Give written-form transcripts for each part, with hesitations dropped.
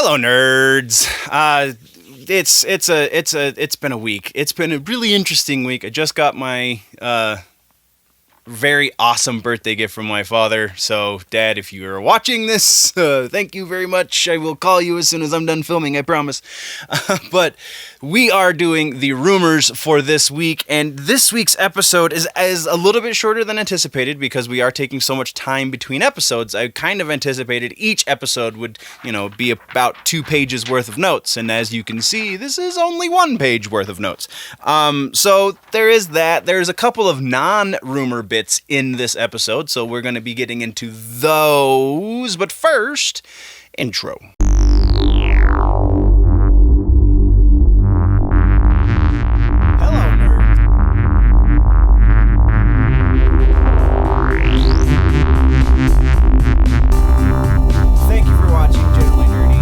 Hello, nerds. It's been a week. It's been a really interesting week. I just got my very awesome birthday gift from my father. So, Dad, if you are watching this, thank you very much. I will call you as soon as I'm done filming, I promise. But we are doing the rumors for this week, and this week's episode is a little bit shorter than anticipated because we are taking so much time between episodes. I kind of anticipated each episode would, be about 2 pages worth of notes, and as you can see, this is only 1 page worth of notes. So there is that. There's a couple of non-rumor bits in this episode, so we're going to be getting into those. But first, intro. Hello, nerds. Thank you for watching Generally Nerdy.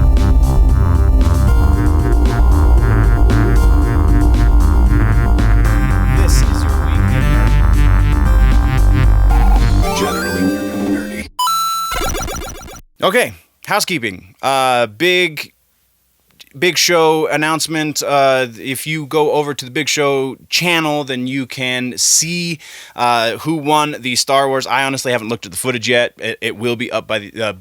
This is your week in Generally Nerdy. Okay, housekeeping. Big Show announcement. If you go over to the Big Show channel, then you can see who won the Star Wars. I honestly haven't looked at the footage yet. It will be up by the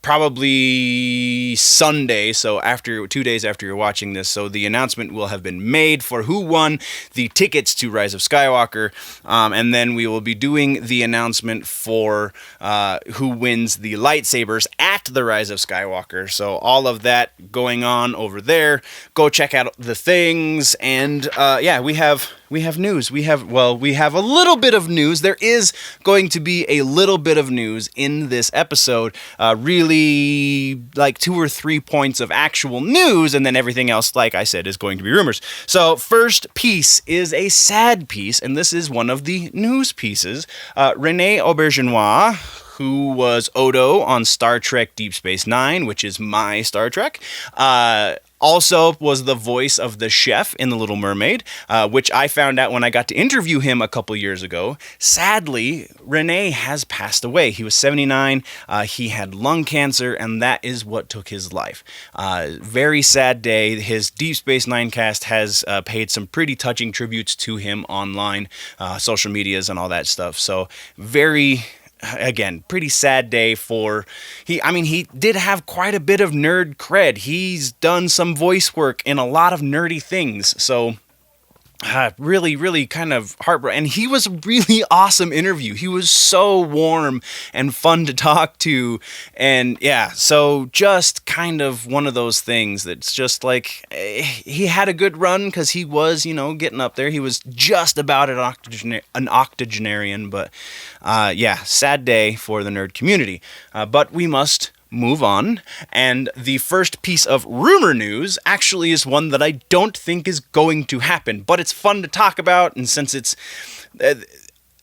probably Sunday, so 2 days after you're watching this. So the announcement will have been made for who won the tickets to Rise of Skywalker, and then we will be doing the announcement for who wins the lightsabers at the Rise of Skywalker. So all of that going on over there. Go check out the things, and we have news. We have a little bit of news. There is going to be a little bit of news in this episode. Really, like 2 or 3 points of actual news, and then everything else, like I said, is going to be rumors. So, first piece is a sad piece, and this is one of the news pieces. Rene Auberjonois, who was Odo on Star Trek Deep Space Nine, which is my Star Trek, also was the voice of the chef in The Little Mermaid, which I found out when I got to interview him a couple years ago. Sadly, Rene has passed away. He was 79. He had lung cancer, and that is what took his life. Very sad day. His Deep Space Nine cast has paid some pretty touching tributes to him online, social medias and all that stuff. So again, pretty sad day for he did have quite a bit of nerd cred. He's done some voice work in a lot of nerdy things. So really, really kind of heartbroken. And he was a really awesome interview. He was so warm and fun to talk to. And yeah, so just kind of one of those things that's just like, he had a good run because he was, getting up there. He was just about an octogenarian, but sad day for the nerd community. But we must move on, and the first piece of rumor news actually is one that I don't think is going to happen, but it's fun to talk about, and since it's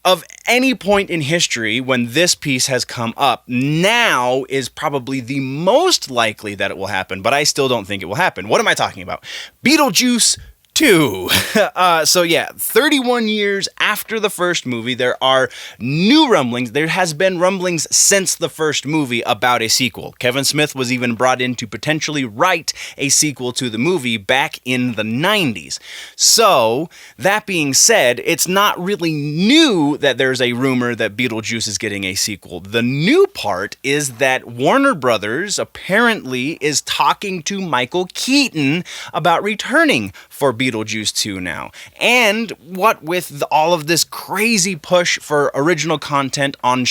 of any point in history when this piece has come up, now is probably the most likely that it will happen, but I still don't think it will happen. What am I talking about? Beetlejuice 2. 31 years after the first movie, there are new rumblings. There has been rumblings since the first movie about a sequel. Kevin Smith was even brought in to potentially write a sequel to the movie back in the 90s. So, that being said, it's not really new that there's a rumor that Beetlejuice is getting a sequel. The new part is that Warner Brothers apparently is talking to Michael Keaton about returning for Beetlejuice 2 now. And what with all of this crazy push for original content on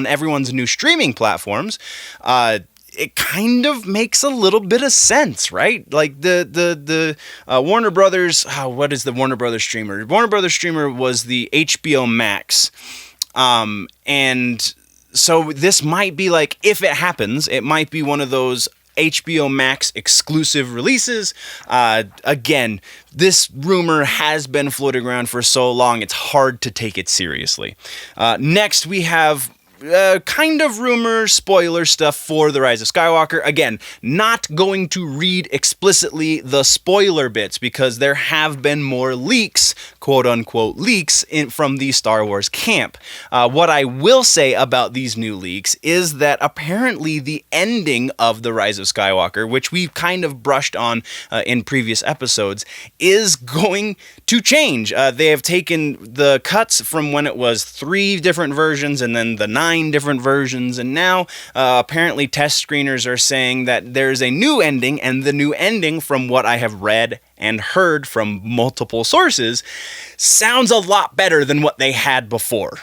everyone's new streaming platforms, it kind of makes a little bit of sense, right? Like the Warner Brothers, what is the Warner Brothers streamer? Warner Brothers streamer was the HBO Max. And so this might be like, if it happens, it might be one of those HBO Max exclusive releases. Again, this rumor has been floating around for so long, it's hard to take it seriously. Next, we have kind of rumor, spoiler stuff for The Rise of Skywalker. Again, not going to read explicitly the spoiler bits because there have been more leaks, quote-unquote leaks, from the Star Wars camp. What I will say about these new leaks is that apparently the ending of The Rise of Skywalker, which we've kind of brushed on in previous episodes, is going to change. They have taken the cuts from when it was 3 different versions and then the 9 different versions, and now apparently test screeners are saying that there's a new ending, and the new ending, from what I have read and heard from multiple sources, sounds a lot better than what they had before.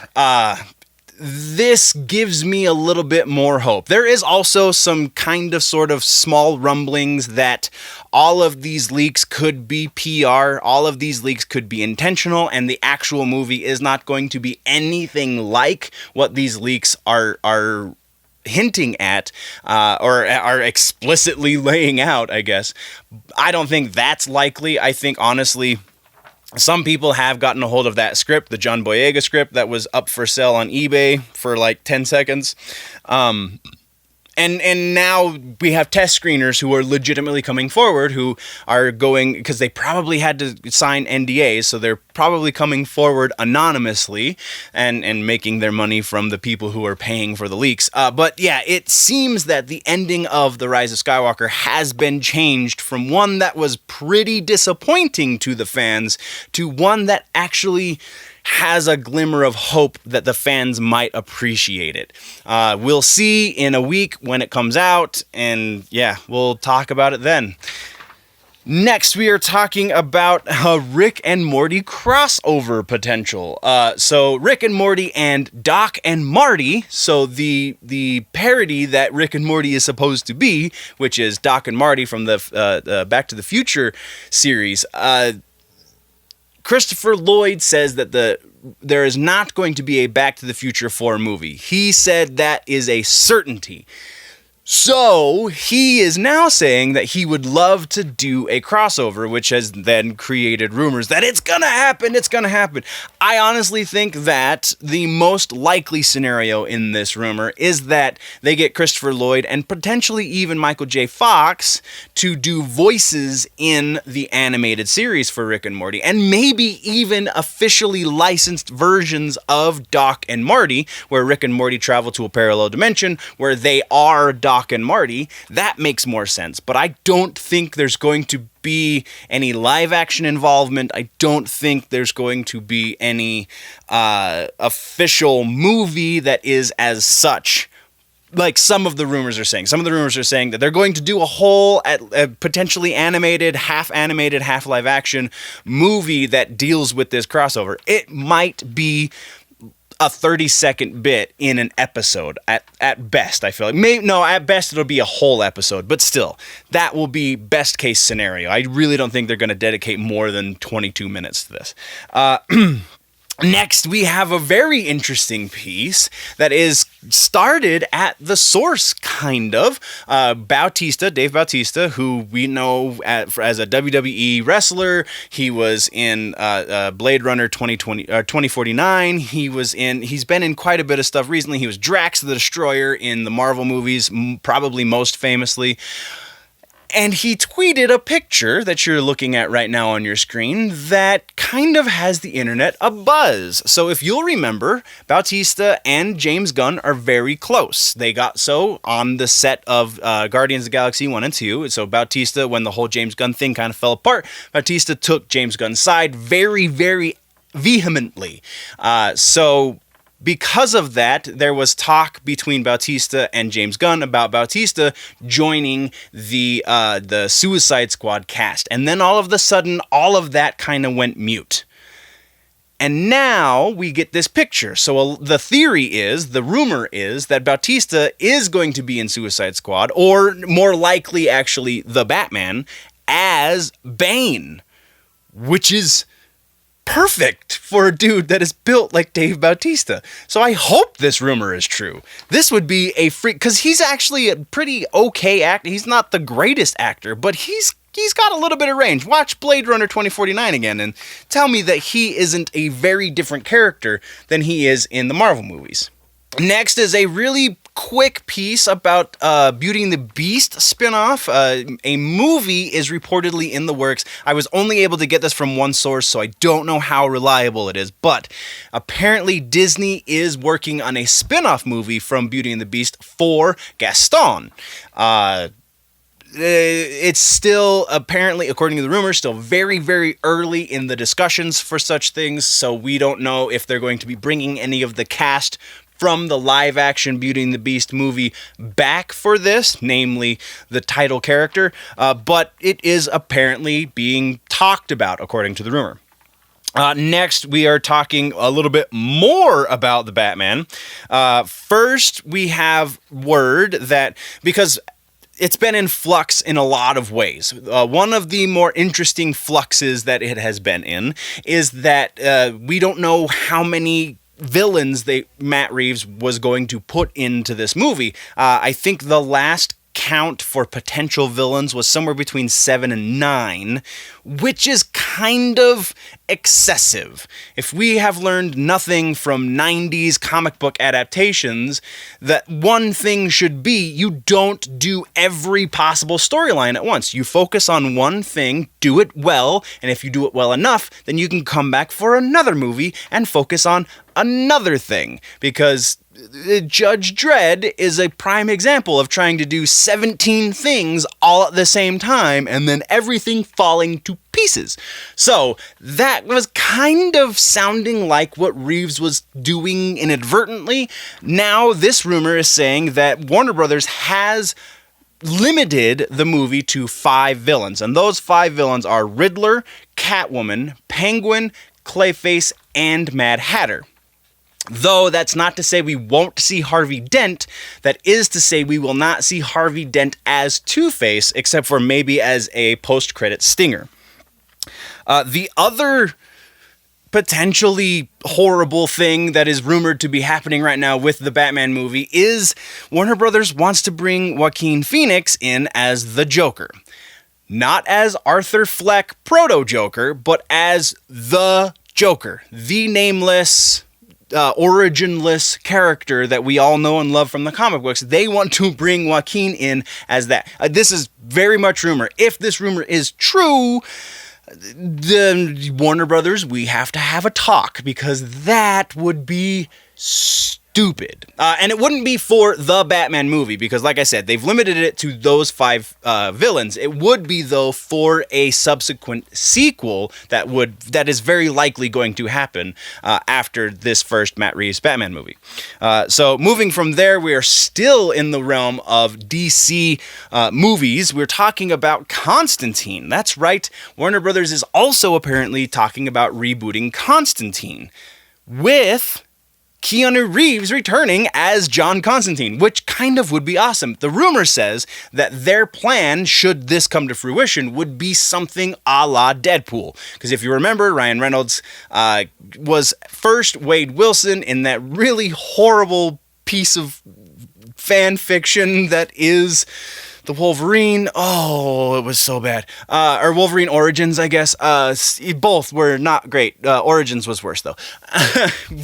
This gives me a little bit more hope. There is also some kind of sort of small rumblings that all of these leaks could be PR, all of these leaks could be intentional, and the actual movie is not going to be anything like what these leaks are hinting at, or are explicitly laying out, I guess. I don't think that's likely. I think, honestly, some people have gotten a hold of that script, the John Boyega script that was up for sale on eBay for like 10 seconds. And now we have test screeners who are legitimately coming forward, who are going, because they probably had to sign NDAs, so they're probably coming forward anonymously and making their money from the people who are paying for the leaks. But yeah, it seems that the ending of The Rise of Skywalker has been changed from one that was pretty disappointing to the fans to one that actually has a glimmer of hope that the fans might appreciate it. We'll see in a week when it comes out, and yeah, we'll talk about it then. Next, we are talking about Rick and Morty crossover potential. So Rick and Morty and Doc and Marty, so the parody that Rick and Morty is supposed to be, which is Doc and Marty from the Back to the Future series. Christopher Lloyd says that there is not going to be a Back to the Future 4 movie. He said that is a certainty. So he is now saying that he would love to do a crossover, which has then created rumors that it's gonna happen. I honestly think that the most likely scenario in this rumor is that they get Christopher Lloyd and potentially even Michael J. Fox to do voices in the animated series for Rick and Morty, and maybe even officially licensed versions of Doc and Marty, where Rick and Morty travel to a parallel dimension where they are Doc and Marty. That makes more sense, but I don't think there's going to be any live action involvement. I don't think there's going to be any official movie that is as such, like some of the rumors are saying. Some of the rumors are saying that they're going to do a whole potentially animated, half live action movie that deals with this crossover. It might be a 30-second bit in an episode at best, I feel like. At best it'll be a whole episode, but still, that will be best case scenario. I really don't think they're going to dedicate more than 22 minutes to this. Next, we have a very interesting piece that is started at the source, kind of. Dave Bautista, who we know as a WWE wrestler. He was in Blade Runner 2049. He's been in quite a bit of stuff recently. He was Drax the Destroyer in the Marvel movies, probably most famously. And he tweeted a picture that you're looking at right now on your screen that kind of has the internet abuzz. So if you'll remember, Bautista and James Gunn are very close. They got so on the set of Guardians of the Galaxy 1 and 2. So Bautista, when the whole James Gunn thing kind of fell apart, Bautista took James Gunn's side very, very vehemently. Because of that, there was talk between Bautista and James Gunn about Bautista joining the Suicide Squad cast. And then all of a sudden, all of that kind of went mute. And now we get this picture. So the rumor is that Bautista is going to be in Suicide Squad, or more likely actually the Batman, as Bane, which is perfect for a dude that is built like Dave Bautista. So I hope this rumor is true. This would be a freak, because he's actually a pretty okay actor. He's not the greatest actor, but he's got a little bit of range. Watch Blade Runner 2049 again and tell me that he isn't a very different character than he is in the Marvel movies. Next is a really quick piece about Beauty and the Beast spinoff. A movie is reportedly in the works. I was only able to get this from one source, so I don't know how reliable it is, but apparently Disney is working on a spinoff movie from Beauty and the Beast for Gaston. It's still, apparently, according to the rumors, still very, very early in the discussions for such things, so we don't know if they're going to be bringing any of the cast from the live-action Beauty and the Beast movie back for this, namely the title character, but it is apparently being talked about, according to the rumor. Next, we are talking a little bit more about the Batman. First, we have word that, because it's been in flux in a lot of ways. One of the more interesting fluxes that it has been in is that we don't know how many villains Matt Reeves was going to put into this movie. I think the last count for potential villains was somewhere between 7 and 9, which is kind of excessive. If we have learned nothing from 90s comic book adaptations, that one thing should be you don't do every possible storyline at once. You focus on one thing, do it well, and if you do it well enough, then you can come back for another movie and focus on another thing, because Judge Dredd is a prime example of trying to do 17 things all at the same time and then everything falling to pieces. So that was kind of sounding like what Reeves was doing inadvertently. Now this rumor is saying that Warner Brothers has limited the movie to 5 villains, and those 5 villains are Riddler, Catwoman, Penguin, Clayface, and Mad Hatter. Though that's not to say we won't see Harvey Dent, that is to say we will not see Harvey Dent as Two-Face, except for maybe as a post-credit stinger. The other potentially horrible thing that is rumored to be happening right now with the Batman movie is Warner Brothers wants to bring Joaquin Phoenix in as the Joker. Not as Arthur Fleck proto-Joker, but as the Joker, the nameless, originless character that we all know and love from the comic books. They want to bring Joaquin in as that. This is very much rumor. If this rumor is true, then Warner Brothers, we have to have a talk, because that would be stupid. And it wouldn't be for the Batman movie, because like I said, they've limited it to those 5 villains. It would be, though, for a subsequent sequel that is very likely going to happen after this first Matt Reeves Batman movie. So moving from there, we are still in the realm of DC movies. We're talking about Constantine. That's right. Warner Brothers is also apparently talking about rebooting Constantine with Keanu Reeves returning as John Constantine, which kind of would be awesome. The rumor says that their plan, should this come to fruition, would be something a la Deadpool. Because if you remember, Ryan Reynolds was first Wade Wilson in that really horrible piece of fan fiction that is the Wolverine. Oh, it was so bad. Or Wolverine Origins, I guess. Both were not great. Origins was worse, though.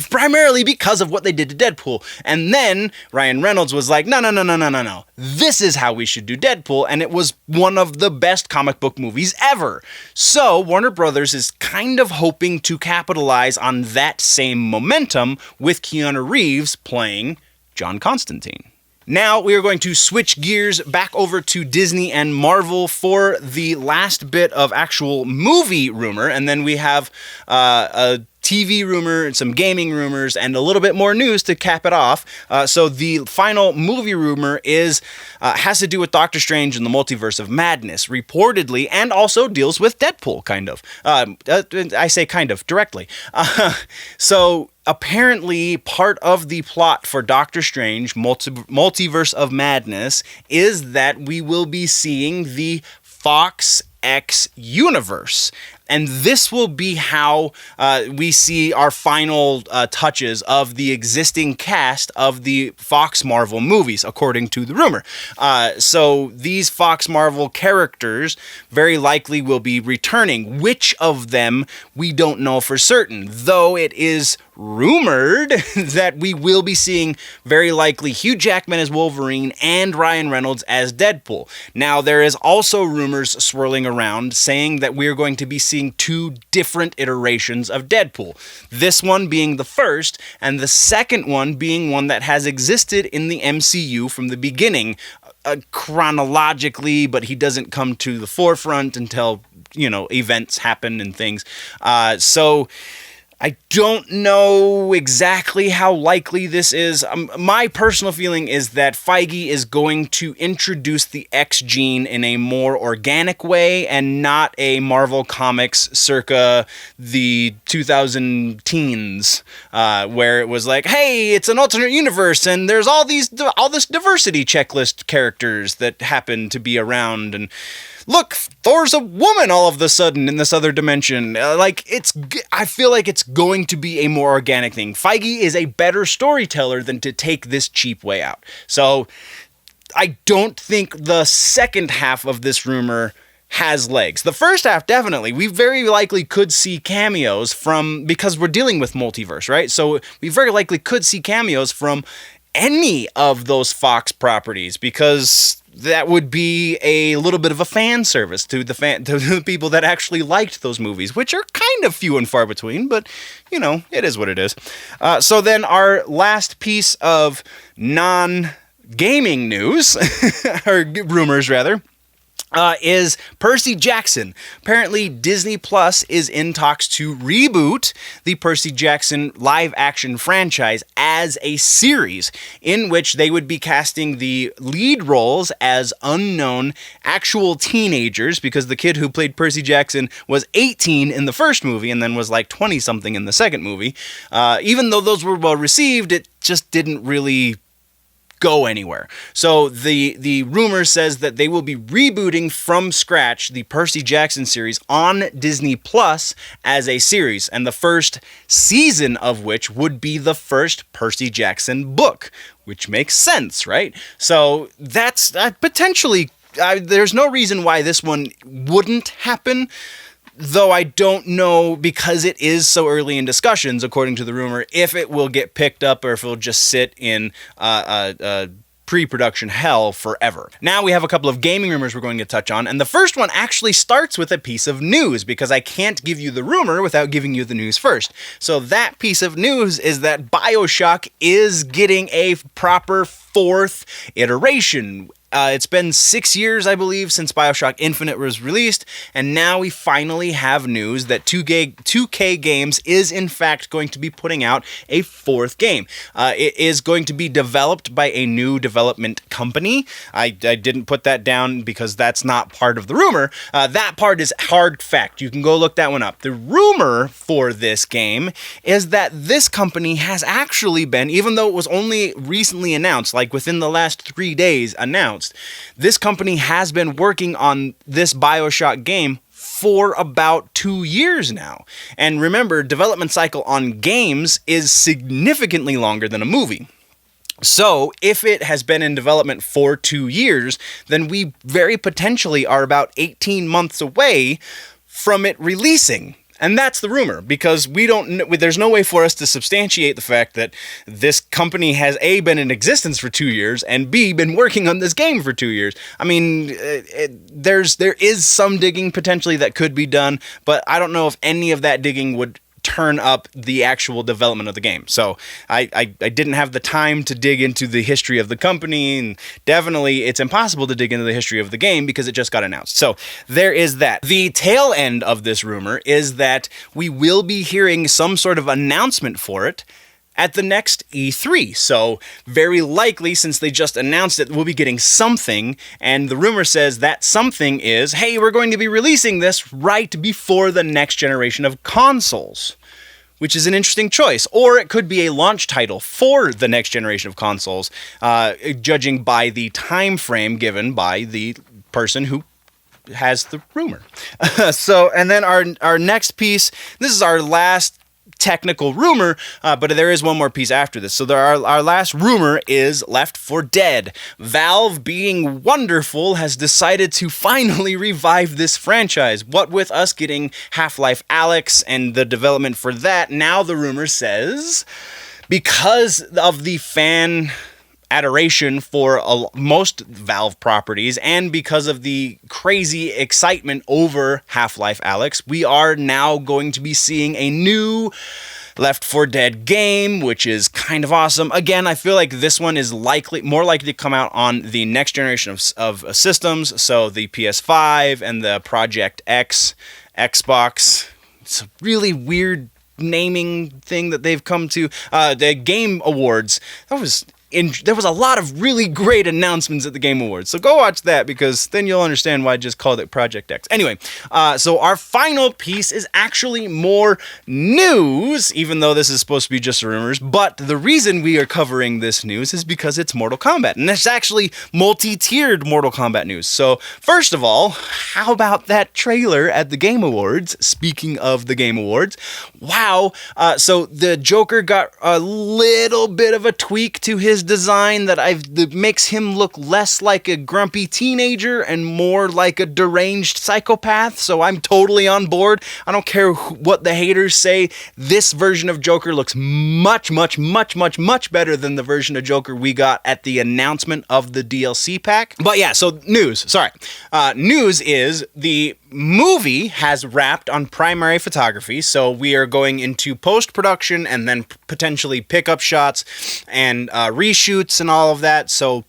Primarily because of what they did to Deadpool. And then Ryan Reynolds was like, no. This is how we should do Deadpool. And it was one of the best comic book movies ever. So Warner Brothers is kind of hoping to capitalize on that same momentum with Keanu Reeves playing John Constantine. Now we are going to switch gears back over to Disney and Marvel for the last bit of actual movie rumor, and then we have a TV rumor and some gaming rumors and a little bit more news to cap it off. So the final movie rumor has to do with Doctor Strange and the Multiverse of Madness, reportedly, and also deals with Deadpool, kind of. I say kind of, directly. So apparently, part of the plot for Doctor Strange, Multiverse of Madness, is that we will be seeing the Fox X universe. And this will be how we see our final touches of the existing cast of the Fox Marvel movies, according to the rumor. So these Fox Marvel characters very likely will be returning. Which of them, we don't know for certain, though it is rumored that we will be seeing very likely Hugh Jackman as Wolverine and Ryan Reynolds as Deadpool. Now, there is also rumors swirling around saying that we're going to be seeing two different iterations of Deadpool. This one being the first, and the second one being one that has existed in the MCU from the beginning, chronologically, but he doesn't come to the forefront until, events happen and things. So I don't know exactly how likely this is. My personal feeling is that Feige is going to introduce the X gene in a more organic way and not a Marvel Comics circa the 2000 teens, where it was like, hey, it's an alternate universe and there's all this diversity checklist characters that happen to be around, and look, Thor's a woman all of a sudden in this other dimension. I feel like it's going to be a more organic thing. Feige is a better storyteller than to take this cheap way out. So I don't think the second half of this rumor has legs. The first half, definitely. We very likely could see cameos because we're dealing with multiverse, right? So we very likely could see cameos from any of those Fox properties, because that would be a little bit of a fan service to the people that actually liked those movies, which are kind of few and far between, but, it is what it is. So then our last piece of non-gaming news, or rumors rather, is Percy Jackson. Apparently, Disney Plus is in talks to reboot the Percy Jackson live-action franchise as a series, in which they would be casting the lead roles as unknown actual teenagers, because the kid who played Percy Jackson was 18 in the first movie and then was like 20-something in the second movie. Even though those were well received, it just didn't really go anywhere. So the rumor says that they will be rebooting from scratch the Percy Jackson series on Disney Plus as a series, and the first season of which would be the first Percy Jackson book, which makes sense, right? So that's potentially, there's no reason why this one wouldn't happen, though I don't know, because it is so early in discussions, according to the rumor, if it will get picked up or if it'll just sit in pre-production hell forever. Now we have a couple of gaming rumors we're going to touch on, and the first one actually starts with a piece of news, because I can't give you the rumor without giving you the news first. So that piece of news is that BioShock is getting a proper fourth iteration. It's been 6 years, I believe, since BioShock Infinite was released, and now we finally have news that 2K Games is in fact going to be putting out a fourth game. It is going to be developed by a new development company. I didn't put that down because that's not part of the rumor. That part is hard fact. You can go look that one up. The rumor for this game is that this company has actually been, even though it was only recently announced, like within the last 3 days announced, this company has been working on this BioShock game for about 2 years now. And remember, development cycle on games is significantly longer than a movie. So if it has been in development for 2 years, then we very potentially are about 18 months away from it releasing. And that's the rumor, because there's no way for us to substantiate the fact that this company has A, been in existence for 2 years, and B, been working on this game for 2 years. I mean, there is some digging potentially that could be done, but I don't know if any of that digging would turn up the actual development of the game. So I didn't have the time to dig into the history of the company, and definitely it's impossible to dig into the history of the game because it just got announced. So there is that. The tail end of this rumor is that we will be hearing some sort of announcement for it at the next E3. So very likely, since they just announced it, we'll be getting something, and the rumor says that something is, hey, we're going to be releasing this right before the next generation of consoles, which is an interesting choice. Or it could be a launch title for the next generation of consoles, judging by the time frame given by the person who has the rumor. So, and then our next piece, this is our last technical rumor, but there is one more piece after this. So our last rumor is Left 4 Dead. Valve, being wonderful, has decided to finally revive this franchise. What with us getting Half-Life Alyx and the development for that, now the rumor says, because of the fan adoration for most Valve properties and because of the crazy excitement over Half-Life Alyx, we are now going to be seeing a new Left 4 Dead game, which is kind of awesome. Again, I feel like this one is more likely to come out on the next generation of systems, so the PS5 and the Project X Xbox. It's a really weird naming thing that they've come to. The Game Awards, there was a lot of really great announcements at the Game Awards. So go watch that, because then you'll understand why I just called it Project X. Anyway, so our final piece is actually more news, even though this is supposed to be just rumors. But the reason we are covering this news is because it's Mortal Kombat. And it's actually multi-tiered Mortal Kombat news. So first of all, how about that trailer at the Game Awards? Speaking of the Game Awards, wow. So the Joker got a little bit of a tweak to his design that makes him look less like a grumpy teenager and more like a deranged psychopath. So I'm totally on board. I don't care what the haters say. This version of Joker looks much, much, much, much, much better than the version of Joker we got at the announcement of the DLC pack. But yeah, so news. Sorry. News is the movie has wrapped on primary photography, so we are going into post-production and then potentially pickup shots and reshoots and all of that. So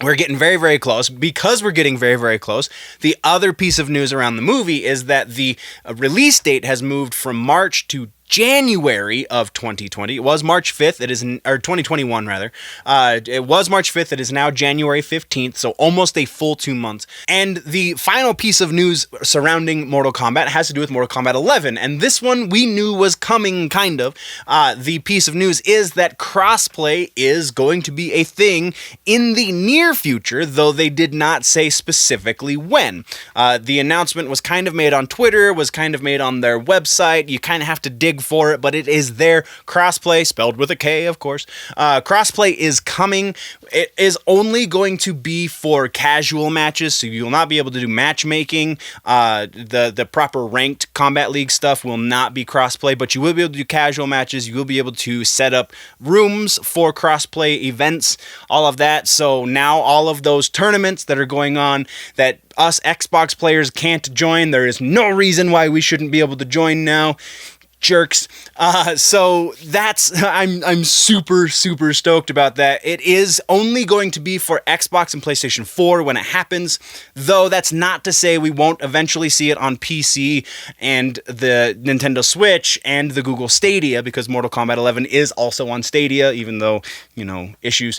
we're getting very, very close. Because we're getting very, very close, the other piece of news around the movie is that the release date has moved from March to January of 2020. It was March 5th. It is, or 2021 rather. It was March 5th. It is now January 15th. So almost a full 2 months. And the final piece of news surrounding Mortal Kombat has to do with Mortal Kombat 11. And this one we knew was coming, kind of. The piece of news is that crossplay is going to be a thing in the near future, though they did not say specifically when. The announcement was kind of made on Twitter, was kind of made on their website. You kind of have to dig for it, but it is there. Crossplay, spelled with a K, of course. Crossplay is coming. It is only going to be for casual matches, so you will not be able to do matchmaking. The proper ranked Combat League stuff will not be crossplay, but you will be able to do casual matches. You will be able to set up rooms for crossplay events, all of that. So now all of those tournaments that are going on that us Xbox players can't join, there is no reason why we shouldn't be able to join now. Jerks. So that's, I'm super, super stoked about that. It is only going to be for Xbox and PlayStation 4 when it happens, though that's not to say we won't eventually see it on PC and the Nintendo Switch and the Google Stadia, because Mortal Kombat 11 is also on Stadia, even though, issues.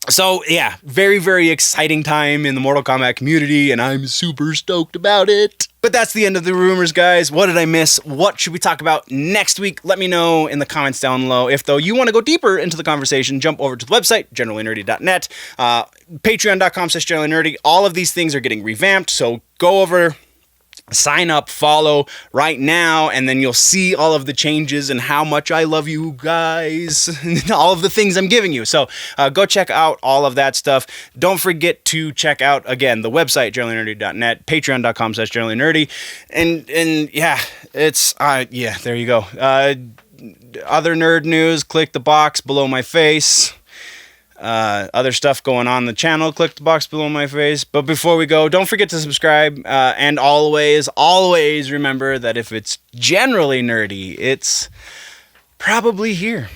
So yeah, very, very exciting time in the Mortal Kombat community, and I'm super stoked about it. But that's the end of the rumors, guys. What did I miss? What should we talk about next week? Let me know in the comments down below. If, though, you want to go deeper into the conversation, jump over to the website, generallynerdy.net, patreon.com/generallynerdy. All of these things are getting revamped, so go over, sign up, follow right now, and then you'll see all of the changes and how much I love you guys, all of the things I'm giving you. So go check out all of that stuff. Don't forget to check out, again, the website, generallynerdy.net, patreon.com/generallynerdy, and yeah, it's, yeah, there you go. Other nerd news, click the box below my face. Other stuff going on in the channel, click the box below my face. But before we go, don't forget to subscribe, and always remember that if it's generally nerdy, it's probably here.